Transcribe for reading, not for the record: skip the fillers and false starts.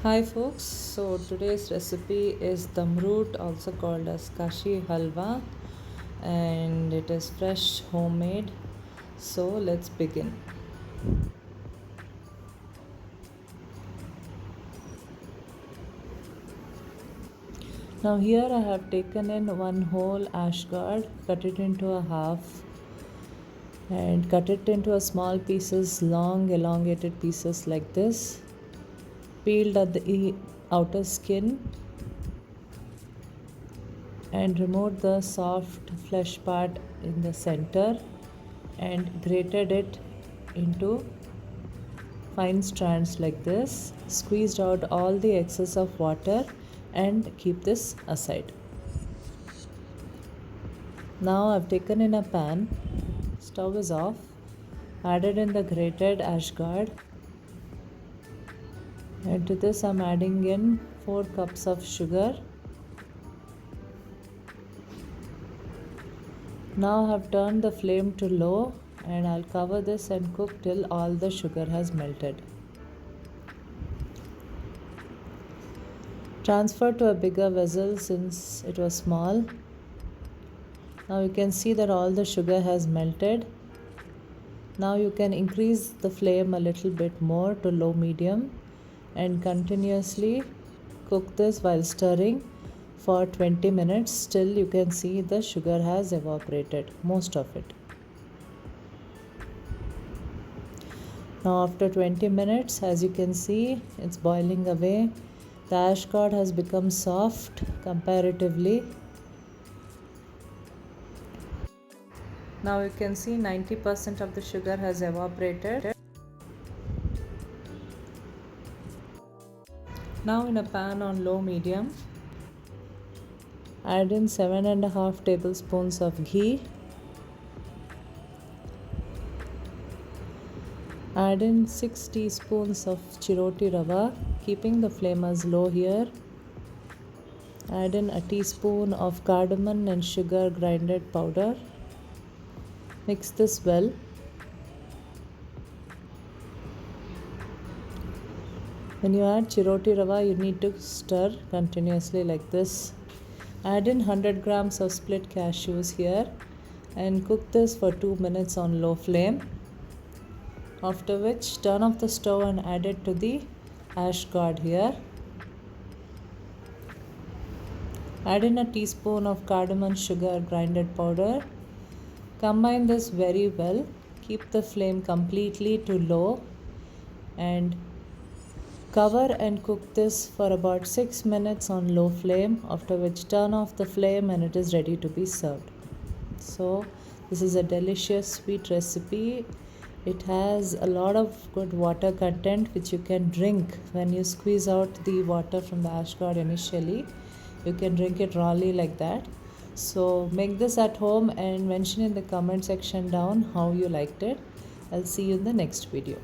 Hi folks, so today's recipe is dumroot, also called as Kashi Halwa, and it is fresh homemade. So let's begin. Now here I have taken in one whole ash gourd, cut it into a half and cut it into a small pieces, long elongated pieces like this. Peeled at the outer skin and removed the soft flesh part in the center and grated it into fine strands like this. Squeezed out all the excess of water and keep this aside. Now I've taken in a pan, stove is off, added in the grated ash gourd, and to this I'm adding in 4 cups of sugar. Now I have turned the flame to low and I'll cover this and cook till all the sugar has melted. Transfer to a bigger vessel since it was small. Now you can see that all the sugar has melted. Now you can increase the flame a little bit more to low medium and continuously cook this while stirring for 20 minutes till you can see the sugar has evaporated, most of it. Now after 20 minutes, as you can see, it's boiling away. The ash gourd has become soft comparatively. Now you can see 90% of the sugar has evaporated. Now in a pan on low medium, add in 7.5 tablespoons of ghee. Add in 6 teaspoons of chiroti rava, keeping the flame as low here. Add in a teaspoon of cardamom and sugar grinded powder. Mix this well. When you add chiroti rava, you need to stir continuously like this. Add in 100 grams of split cashews here and cook this for 2 minutes on low flame. After which, turn off the stove and add it to the ash gourd here. Add in a teaspoon of cardamom sugar grinded powder. Combine this very well. Keep the flame completely to low and cover and cook this for about 6 minutes on low flame, after which turn off the flame and it is ready to be served. So this is a delicious sweet recipe. It has a lot of good water content which you can drink when you squeeze out the water from the ash gourd initially. You can drink it rawly like that. So make this at home and mention in the comment section down how you liked it. I'll see you in the next video.